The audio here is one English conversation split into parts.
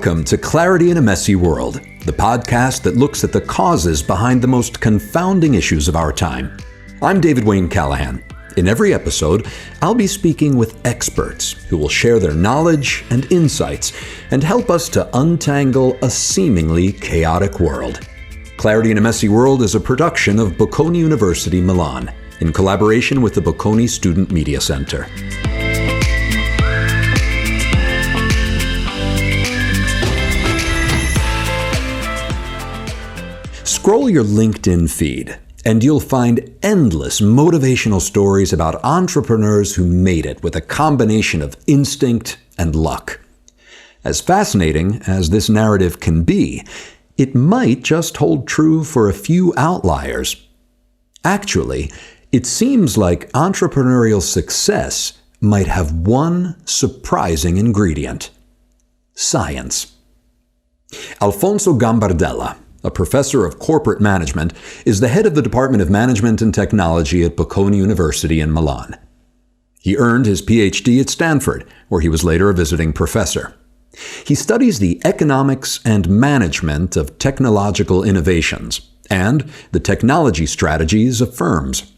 Welcome to Clarity in a Messy World, the podcast that looks at the causes behind the most confounding issues of our time. I'm David Wayne Callahan. In every episode, I'll be speaking with experts who will share their knowledge and insights and help us to untangle a seemingly chaotic world. Clarity in a Messy World is a production of Bocconi University, Milan, in collaboration with the Bocconi Student Media Center. Scroll your LinkedIn feed, and you'll find endless motivational stories about entrepreneurs who made it with a combination of instinct and luck. As fascinating as this narrative can be, it might just hold true for a few outliers. Actually, it seems like entrepreneurial success might have one surprising ingredient: science. Alfonso Gambardella, a professor of corporate management, is the head of the Department of Management and Technology at Bocconi University in Milan. He earned his PhD at Stanford, where he was later a visiting professor. He studies the economics and management of technological innovations and the technology strategies of firms.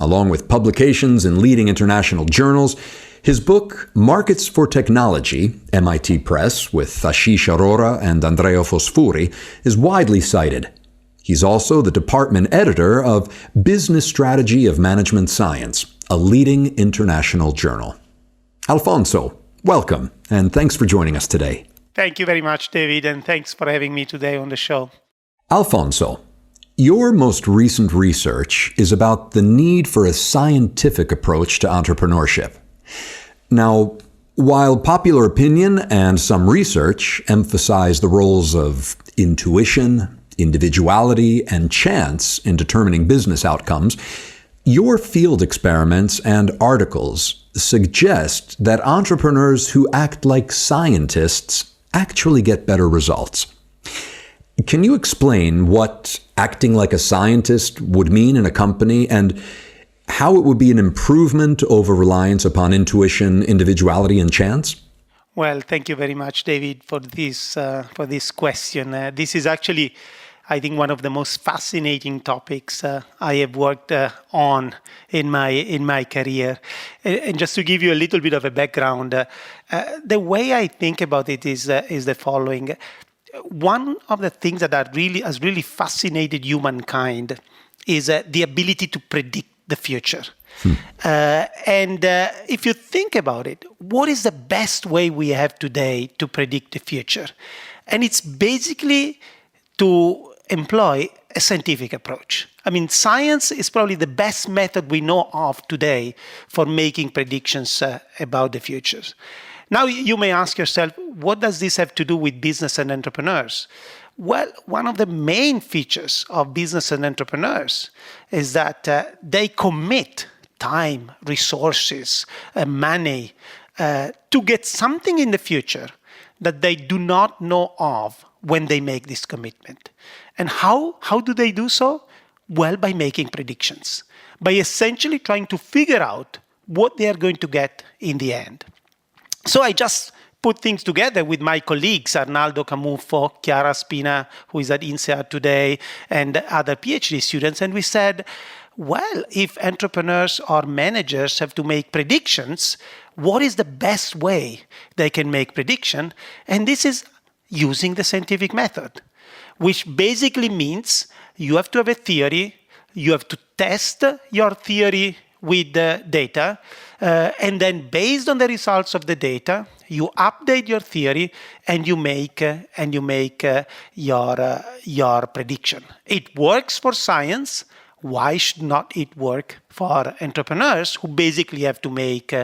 Along with publications in leading international journals, his book, Markets for Technology, MIT Press, with Ashish Arora and Andrea Fosfuri, is widely cited. He's also the department editor of Business Strategy of Management Science, a leading international journal. Alfonso, welcome, and thanks for joining us today. Thank you very much, David, and thanks for having me today on the show. Alfonso, your most recent research is about the need for a scientific approach to entrepreneurship. Now, while popular opinion and some research emphasize the roles of intuition, individuality, and chance in determining business outcomes, your field experiments and articles suggest that entrepreneurs who act like scientists actually get better results. Can you explain what acting like a scientist would mean in a company and how it would be an improvement over reliance upon intuition, individuality, and chance? Well, thank you very much, David, for this question. This is actually, I think, one of the most fascinating topics I have worked on in my career. And just to give you a little bit of a background, the way I think about it is the following. One of the things that has really fascinated humankind is the ability to predict the future. And if you think about it, what is the best way we have today to predict the future? And it's basically to employ a scientific approach. I mean, science is probably the best method we know of today for making predictions about the future. Now, you may ask yourself, what does this have to do with business and entrepreneurs? Well, one of the main features of business and entrepreneurs is that they commit time, resources, money to get something in the future that they do not know of when they make this commitment. And how do they do so? Well, by making predictions, by essentially trying to figure out what they are going to get in the end. So I just put things together with my colleagues, Arnaldo Camufo, Chiara Spina, who is at INSEAD today, and other PhD students, and we said, well, if entrepreneurs or managers have to make predictions, what is the best way they can make prediction? And this is using the scientific method, which basically means you have to have a theory, you have to test your theory with the data, and then based on the results of the data, you update your theory and you make your prediction. It works for science. Why should not it work for entrepreneurs who basically have to make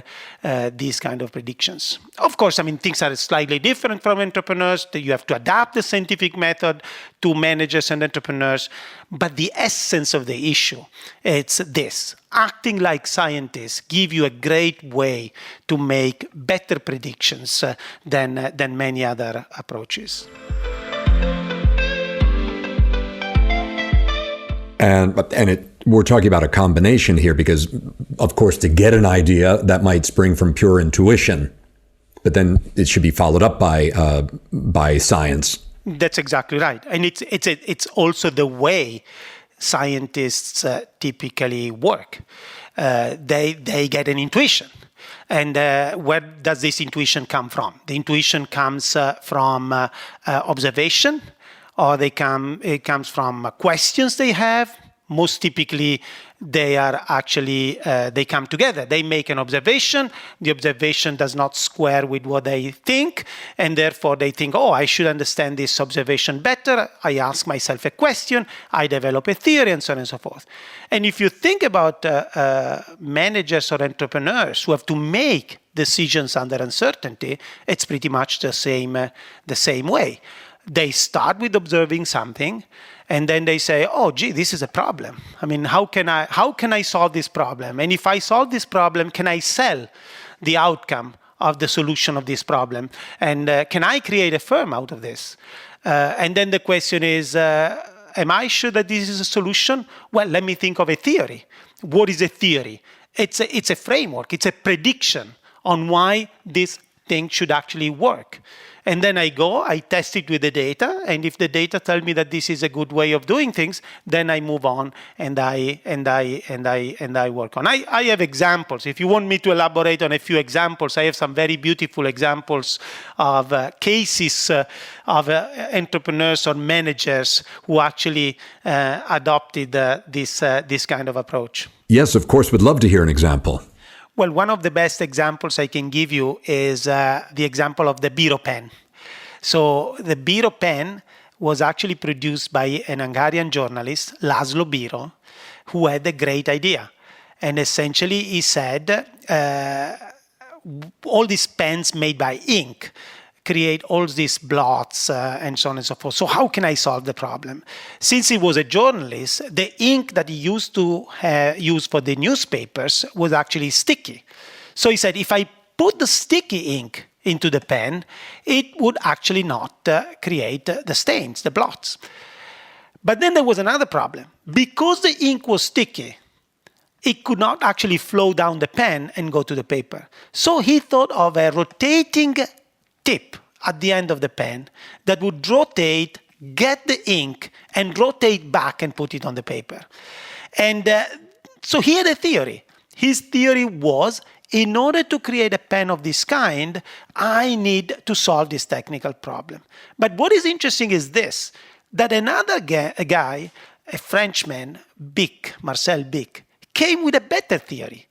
these kind of predictions? Of course, I mean, things are slightly different from entrepreneurs. You have to adapt the scientific method to managers and entrepreneurs. But the essence of the issue, it's this. Acting like scientists give you a great way to make better predictions than many other approaches. We're talking about a combination here because, of course, to get an idea that might spring from pure intuition, but then it should be followed up by science. That's exactly right. And it's also the way scientists typically work. They get an intuition. And where does this intuition come from? The intuition comes from observation, or it comes from questions they have. Most typically, they come together. They make an observation. The observation does not square with what they think, and therefore they think, oh, I should understand this observation better. I ask myself a question. I develop a theory, and so on and so forth. And if you think about managers or entrepreneurs who have to make decisions under uncertainty, it's pretty much the same way. They start with observing something, and then they say, oh, gee, this is a problem. I mean, how can I solve this problem? And if I solve this problem, can I sell the outcome of the solution of this problem? And can I create a firm out of this? And then the question is, am I sure that this is a solution? Well, let me think of a theory. What is a theory? It's a framework. It's a prediction on why this thing should actually work. And then I test it with the data, and if the data tell me that this is a good way of doing things, then I move on and I work on. I have examples. If you want me to elaborate on a few examples, I have some very beautiful examples of cases of entrepreneurs or managers who actually adopted this kind of approach. Yes, of course, would love to hear an example. Well, one of the best examples I can give you is the example of the Biro pen. So the Biro pen was actually produced by an Hungarian journalist, Laszlo Biro, who had a great idea. And essentially he said, all these pens made by ink create all these blots and so on and so forth. So how can I solve the problem? Since he was a journalist, the ink that he used to use for the newspapers was actually sticky. So he said, if I put the sticky ink into the pen, it would actually not create the stains, the blots. But then there was another problem. Because the ink was sticky, it could not actually flow down the pen and go to the paper. So he thought of a rotating tip at the end of the pen that would rotate, get the ink, and rotate back and put it on the paper. And so he had a theory. His theory was, in order to create a pen of this kind, I need to solve this technical problem. But what is interesting is this, that another guy, a Frenchman, Marcel Bic, came with a better theory.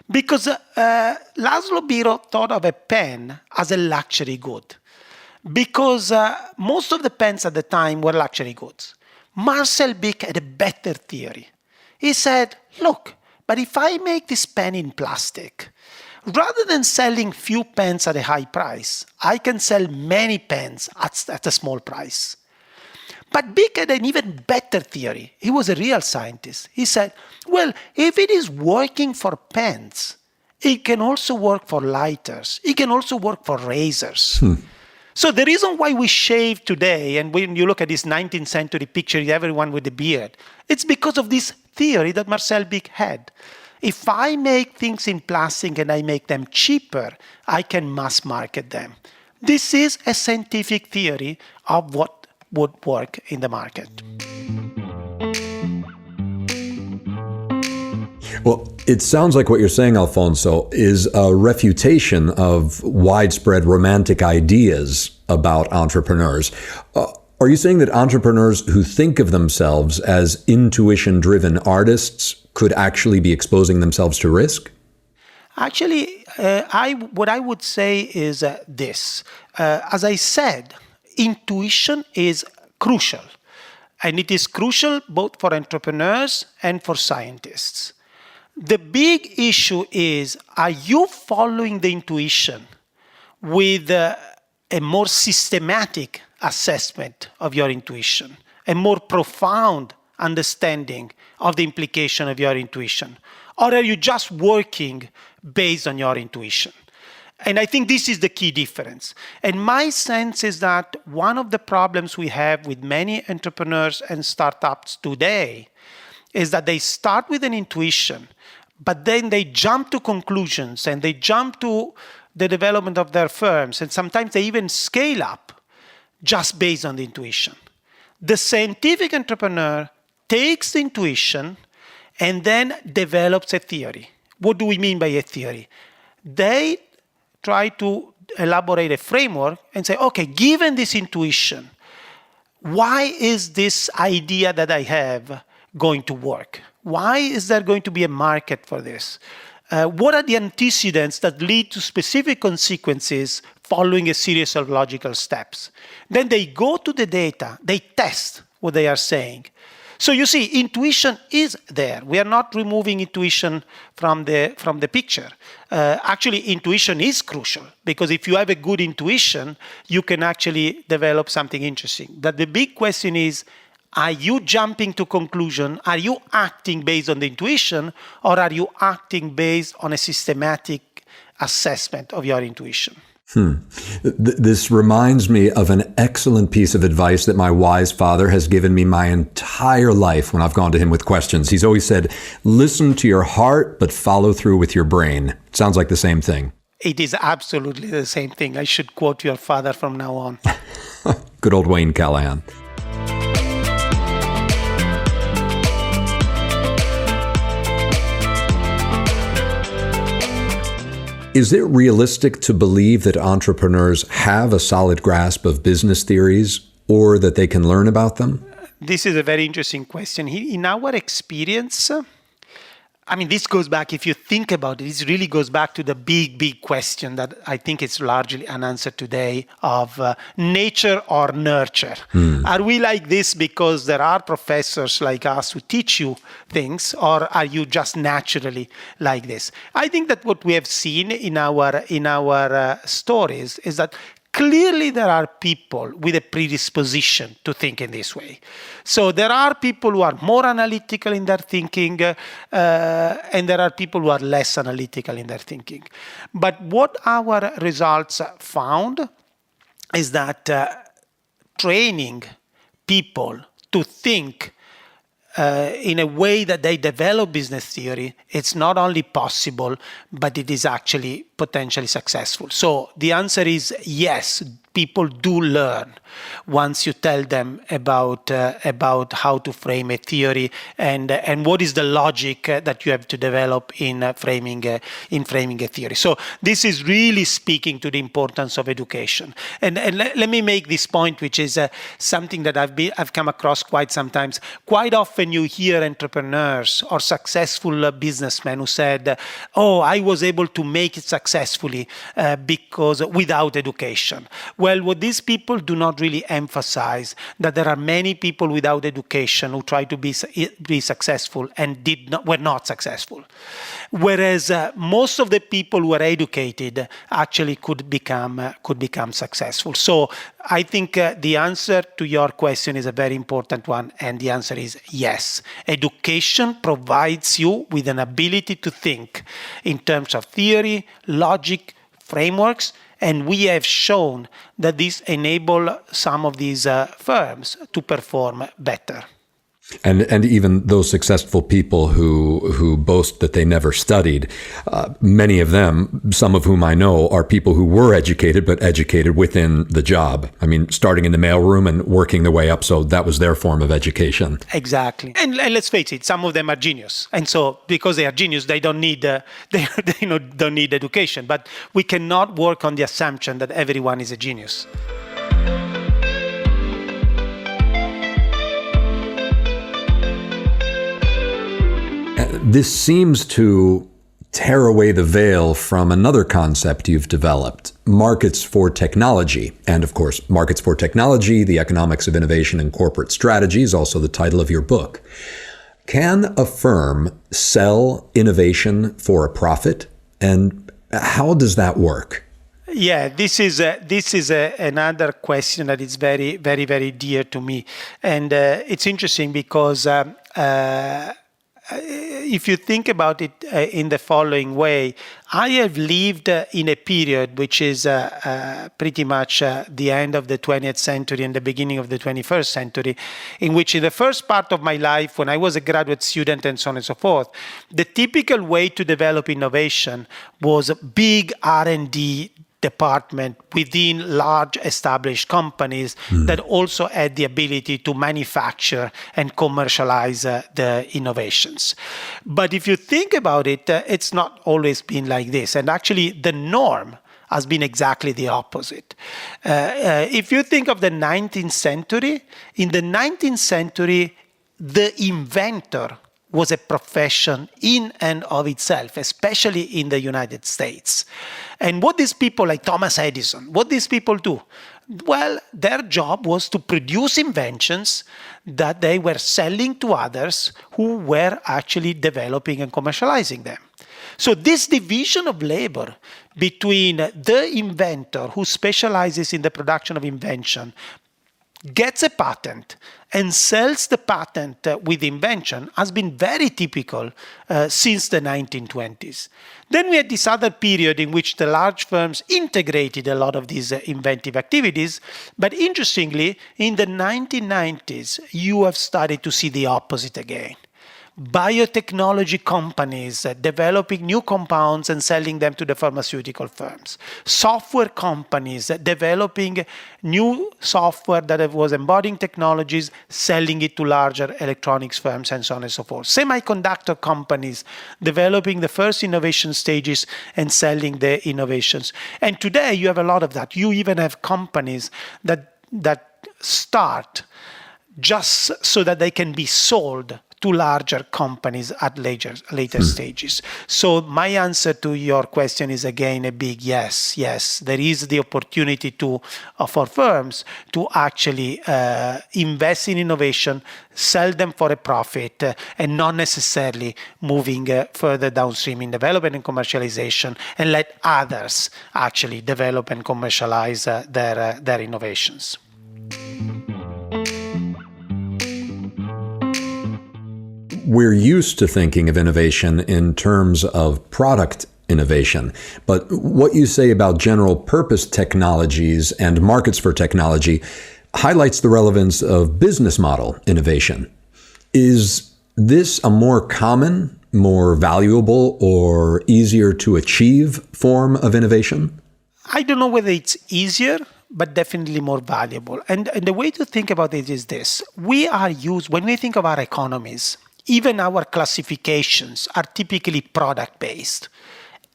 Because Laszlo Biro thought of a pen as a luxury good. Because most of the pens at the time were luxury goods. Marcel Bic had a better theory. He said, look, but if I make this pen in plastic, rather than selling few pens at a high price, I can sell many pens at a small price. But Bic had an even better theory. He was a real scientist. He said, well, if it is working for pens, it can also work for lighters. It can also work for razors. So the reason why we shave today, and when you look at this 19th century picture, everyone with a beard, it's because of this theory that Marcel Bic had. If I make things in plastic and I make them cheaper, I can mass market them. This is a scientific theory of what would work in the market. Well, it sounds like what you're saying, Alfonso, is a refutation of widespread romantic ideas about entrepreneurs. Are you saying that entrepreneurs who think of themselves as intuition-driven artists could actually be exposing themselves to risk? Actually, what I would say is this. As I said, intuition is crucial. And it is crucial both for entrepreneurs and for scientists. The big issue is, are you following the intuition with a more systematic assessment of your intuition, a more profound understanding of the implication of your intuition? Or are you just working based on your intuition? And I think this is the key difference. And my sense is that one of the problems we have with many entrepreneurs and startups today is that they start with an intuition, but then they jump to conclusions and they jump to the development of their firms, and sometimes they even scale up just based on the intuition. The scientific entrepreneur takes the intuition and then develops a theory. What do we mean by a theory? They try to elaborate a framework and say, okay, given this intuition, why is this idea that I have going to work? Why is there going to be a market for this? What are the antecedents that lead to specific consequences following a series of logical steps? Then they go to the data, they test what they are saying. So you see, intuition is there. We are not removing intuition from the picture. Actually, intuition is crucial, because if you have a good intuition, you can actually develop something interesting. But the big question is, are you jumping to conclusion? Are you acting based on the intuition, or are you acting based on a systematic assessment of your intuition? This reminds me of an excellent piece of advice that my wise father has given me my entire life when I've gone to him with questions. He's always said, listen to your heart, but follow through with your brain. Sounds like the same thing. It is absolutely the same thing. I should quote your father from now on. Good old Wayne Callahan. Is it realistic to believe that entrepreneurs have a solid grasp of business theories, or that they can learn about them? This is a very interesting question. In our experience, this goes back, if you think about it, this really goes back to the big question that I think is largely unanswered today of nature or nurture. Are we like this because there are professors like us who teach you things, or are you just naturally like this? I think that what we have seen in our stories is that clearly there are people with a predisposition to think in this way. So there are people who are more analytical in their thinking, and there are people who are less analytical in their thinking. But what our results found is that training people to think in a way that they develop business theory, it's not only possible, but it is actually potentially successful. So the answer is yes, people do learn once you tell them about how to frame a theory and what is the logic that you have to develop in framing a theory. So this is really speaking to the importance of education. And let me make this point, which is something that I've come across quite sometimes. Quite often you hear entrepreneurs or successful businessmen who said, "Oh, I was able to make it successfully because without education." Well, what these people do not really emphasize that there are many people without education who try to be successful and were not successful. Whereas most of the people who are educated actually could become successful. So I think the answer to your question is a very important one, and the answer is yes. Education provides you with an ability to think in terms of theory, logic, frameworks, and we have shown that this enable some of these firms to perform better. And even those successful people who boast that they never studied, many of them, some of whom I know, are people who were educated, but educated within the job. I mean, starting in the mailroom and working their way up. So that was their form of education. Exactly. And let's face it, some of them are genius. And so because they are genius, they don't need don't need education. But we cannot work on the assumption that everyone is a genius. This seems to tear away the veil from another concept you've developed, markets for technology. And of course, Markets for Technology, The Economics of Innovation and Corporate Strategy is also the title of your book. Can a firm sell innovation for a profit? And how does that work? Yeah, this is another question that is very, very, very dear to me. And it's interesting because if you think about it in the following way, I have lived in a period which is pretty much the end of the 20th century and the beginning of the 21st century, in which in the first part of my life, when I was a graduate student and so on and so forth, the typical way to develop innovation was big R&D department within large established companies that also had the ability to manufacture and commercialize the innovations. But if you think about it, it's not always been like this. And actually, the norm has been exactly the opposite. If you think of the 19th century, in the 19th century, the inventor was a profession in and of itself, especially in the United States. And what these people like Thomas Edison, what these people do? Well, their job was to produce inventions that they were selling to others who were actually developing and commercializing them. So this division of labor between the inventor who specializes in the production of invention, gets a patent and sells the patent with invention has been very typical since the 1920s. Then we had this other period in which the large firms integrated a lot of these inventive activities. But interestingly, in the 1990s, you have started to see the opposite again. Biotechnology companies developing new compounds and selling them to the pharmaceutical firms. Software companies developing new software that was embodying technologies, selling it to larger electronics firms, and so on and so forth. Semiconductor companies developing the first innovation stages and selling the innovations. And today you have a lot of that. You even have companies that start just so that they can be sold to larger companies at later stages. So my answer to your question is again a big yes. Yes, there is the opportunity for firms to actually invest in innovation, sell them for a profit, and not necessarily moving further downstream in development and commercialization, and let others actually develop and commercialize their innovations. We're used to thinking of innovation in terms of product innovation, but what you say about general purpose technologies and markets for technology highlights the relevance of business model innovation. Is this a more common, more valuable, or easier to achieve form of innovation? I don't know whether it's easier, but definitely more valuable. And the way to think about it is this. When we think of our economies, even our classifications are typically product-based.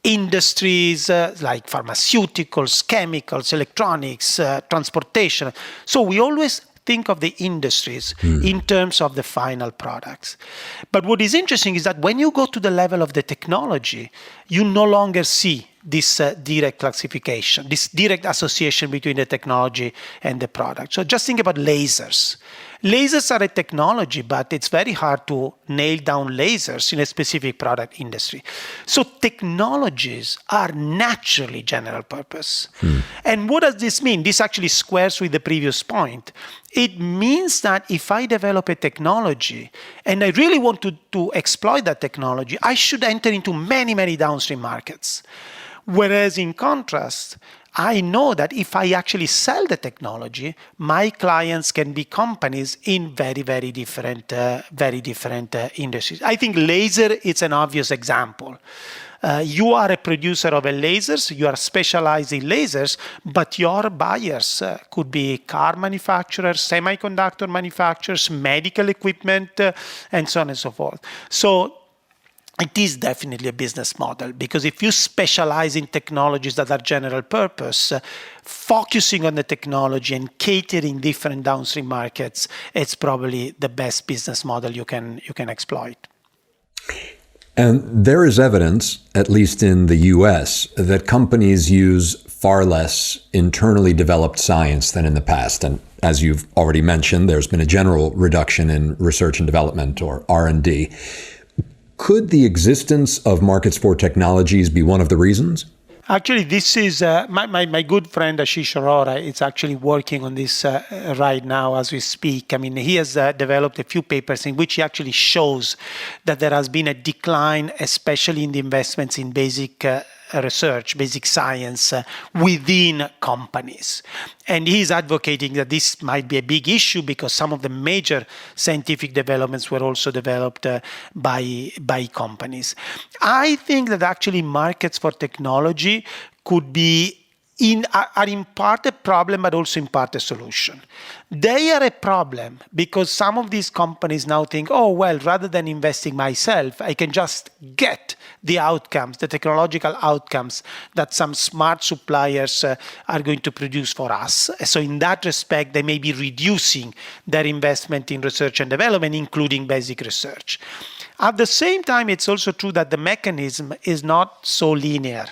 Industries like pharmaceuticals, chemicals, electronics, transportation. So we always think of the industries in terms of the final products. But what is interesting is that when you go to the level of the technology, you no longer see this direct classification, this direct association between the technology and the product. So just think about lasers. Lasers are a technology, but it's very hard to nail down lasers in a specific product industry. So technologies are naturally general purpose. And what does this mean? This actually squares with the previous point. It means that if I develop a technology and I really want to exploit that technology, I should enter into many, many downstream markets. Whereas in contrast, I know that if I actually sell the technology, my clients can be companies in very, very different industries. I think laser is an obvious example. You are a producer of a lasers, you are specialized in lasers, but your buyers could be car manufacturers, semiconductor manufacturers, medical equipment, and so on and so forth. So it is definitely a business model, because if you specialize in technologies that are general purpose, focusing on the technology and catering different downstream markets, it's probably the best business model you can exploit. And there is evidence, at least in the US, that companies use far less internally developed science than in the past. And as you've already mentioned, there's been a general reduction in research and development, or R&D. Could the existence of markets for technologies be one of the reasons? Actually, this is my good friend Ashish Arora is actually working on this right now as we speak. I mean, he has developed a few papers in which he actually shows that there has been a decline, especially in the investments in basic research, basic science within companies. And he's advocating that this might be a big issue because some of the major scientific developments were also developed by companies. I think that actually markets for technology could be are in part a problem, but also in part a solution. They are a problem because some of these companies now think, oh, well, rather than investing myself, I can just get the outcomes, the technological outcomes that some smart suppliers are going to produce for us. So in that respect, they may be reducing their investment in research and development, including basic research. At the same time, it's also true that the mechanism is not so linear.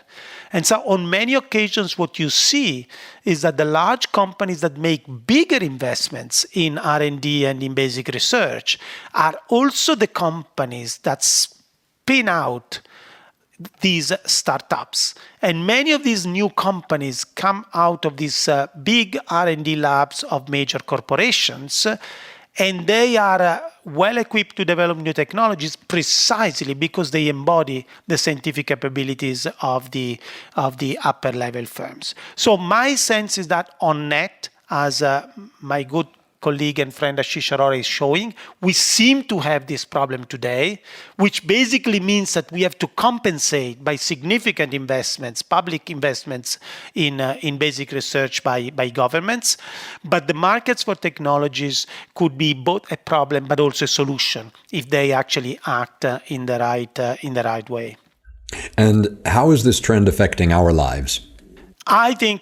And so on many occasions, what you see is that the large companies that make bigger investments in R&D and in basic research are also the companies that spin out these startups. And many of these new companies come out of these big R&D labs of major corporations, and they are well equipped to develop new technologies precisely because they embody the scientific capabilities of the upper level firms. So my sense is that on net, as my good colleague and friend Ashish Arora is showing, we seem to have this problem today, which basically means that we have to compensate by significant investments, public investments in basic research by governments. But the markets for technologies could be both a problem but also a solution if they actually act in the right way. And how is this trend affecting our lives? I think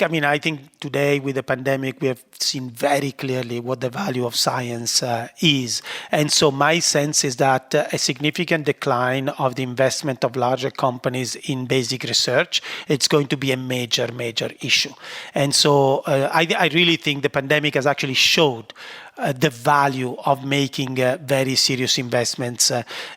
today with the pandemic, we have seen very clearly what the value of science is. And so my sense is that a significant decline of the investment of larger companies in basic research, it's going to be a major issue. And so I really think the pandemic has actually showed the value of making very serious investments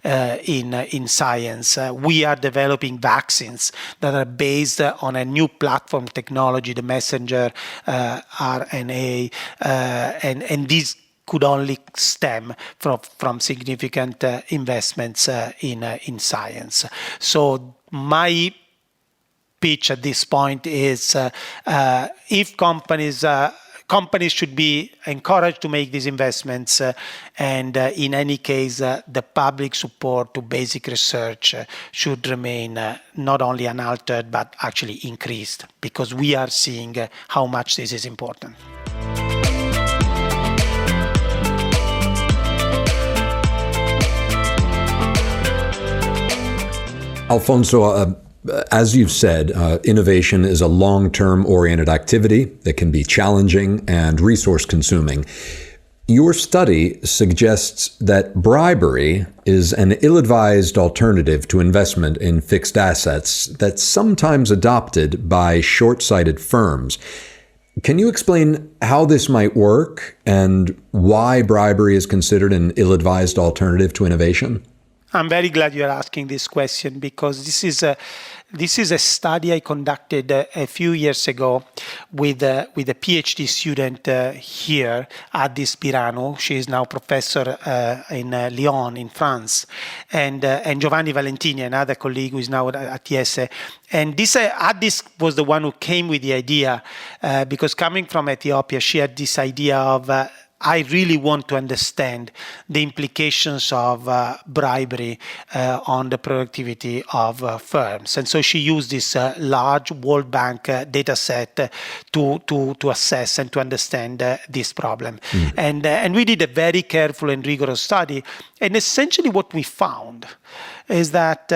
in science. We are developing vaccines that are based on a new platform technology, the messenger RNA, and these could only stem from significant investments in science. So my pitch at this point is if companies should be encouraged to make these investments, and in any case, the public support to basic research should remain not only unaltered, but actually increased, because we are seeing how much this is important. Alfonso, as you've said, innovation is a long-term oriented activity that can be challenging and resource-consuming. Your study suggests that bribery is an ill-advised alternative to investment in fixed assets that's sometimes adopted by short-sighted firms. Can you explain how this might work and why bribery is considered an ill-advised alternative to innovation? I'm very glad you're asking this question, because this is a study I conducted a few years ago with a PhD student here at this Birano. She is now professor in Lyon in France, and Giovanni Valentini, another colleague who is now at IESE. And this Addis was the one who came with the idea, because coming from Ethiopia, she had this idea of I really want to understand the implications of bribery on the productivity of firms. And so she used this large World Bank data set to assess and to understand this problem. And we did a very careful and rigorous study. And essentially what we found is that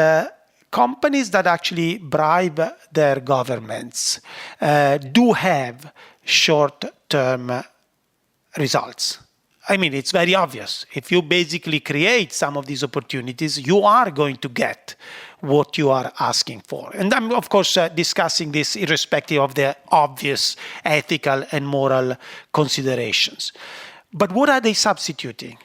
companies that actually bribe their governments do have short-term results. I mean, it's very obvious. If you basically create some of these opportunities, you are going to get what you are asking for. And I'm, of course, discussing this irrespective of the obvious ethical and moral considerations. But what are they substituting?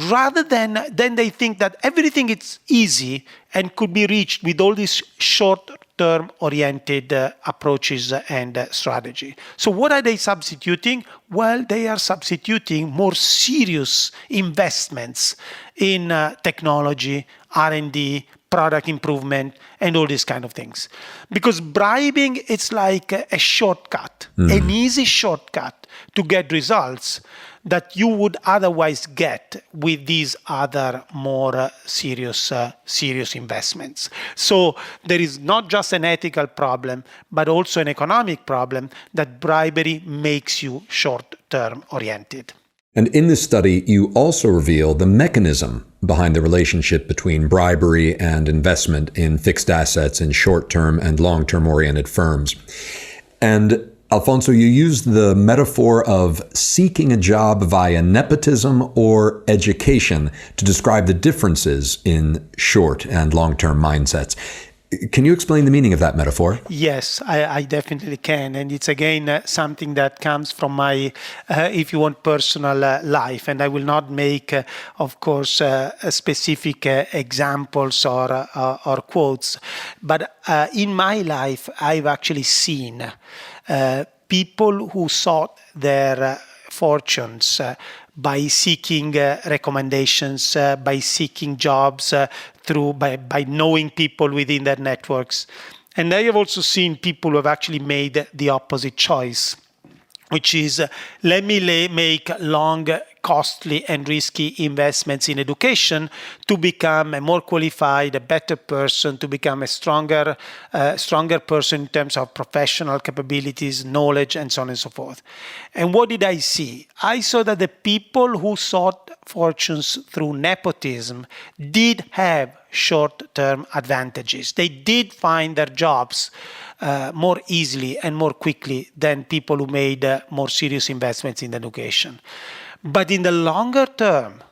Rather than they think that everything is easy and could be reached with all these short short-term oriented approaches and strategy. So what are they substituting? Well, they are substituting more serious investments in technology, R&D, product improvement, and all these kind of things. Because bribing, it's like a shortcut, an easy shortcut to get results that you would otherwise get with these other more serious investments. So there is not just an ethical problem, but also an economic problem that bribery makes you short-term oriented. And in this study, you also reveal the mechanism behind the relationship between bribery and investment in fixed assets in short-term and long-term oriented firms. And Alfonso, you use the metaphor of seeking a job via nepotism or education to describe the differences in short and long-term mindsets. Can you explain the meaning of that metaphor? Yes, I definitely can. And it's again something that comes from my, if you want, personal life. And I will not make, of course, specific examples or quotes. But in my life, I've actually seen people who sought their fortunes by seeking recommendations, by seeking jobs, by knowing people within their networks. And I have also seen people who have actually made the opposite choice, which is let me make long, costly and risky investments in education to become a more qualified, a better person, to become a stronger person in terms of professional capabilities, knowledge, and so on and so forth. And what did I see? I saw that the people who sought fortunes through nepotism did have short-term advantages. They did find their jobs more easily and more quickly than people who made more serious investments in education. But in the longer term,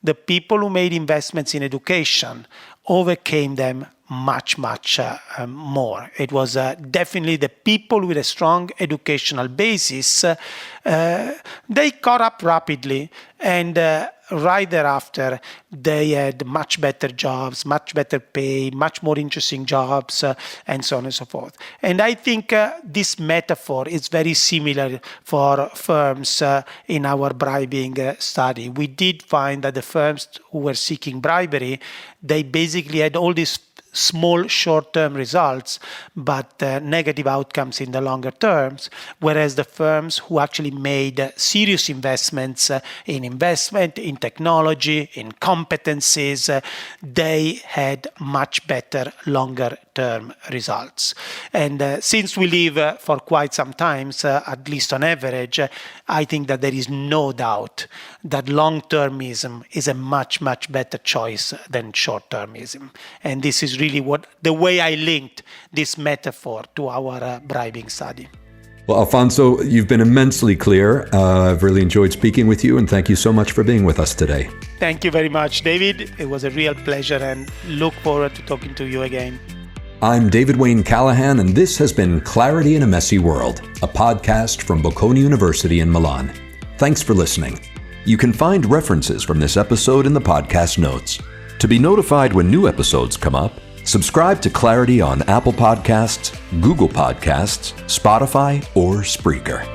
the people who made investments in education overcame them much more. It was definitely the people with a strong educational basis. They caught up rapidly, and right thereafter, they had much better jobs, much better pay, much more interesting jobs, and so on and so forth. And I think this metaphor is very similar for firms in our bribing study. We did find that the firms who were seeking bribery, they basically had all these small short-term results, but negative outcomes in the longer terms, whereas the firms who actually made serious investments in technology, in competencies, they had much better longer-term results. And since we live for quite some time, at least on average, I think that there is no doubt that long-termism is a much better choice than short-termism. And this is really the way I linked this metaphor to our bribing study. Well, Alfonso, you've been immensely clear. I've really enjoyed speaking with you, and thank you so much for being with us today. Thank you very much, David. It was a real pleasure, and look forward to talking to you again. I'm David Wayne Callahan, and this has been Clarity in a Messy World, a podcast from Bocconi University in Milan. Thanks for listening. You can find references from this episode in the podcast notes. To be notified when new episodes come up, subscribe to Clarity on Apple Podcasts, Google Podcasts, Spotify, or Spreaker.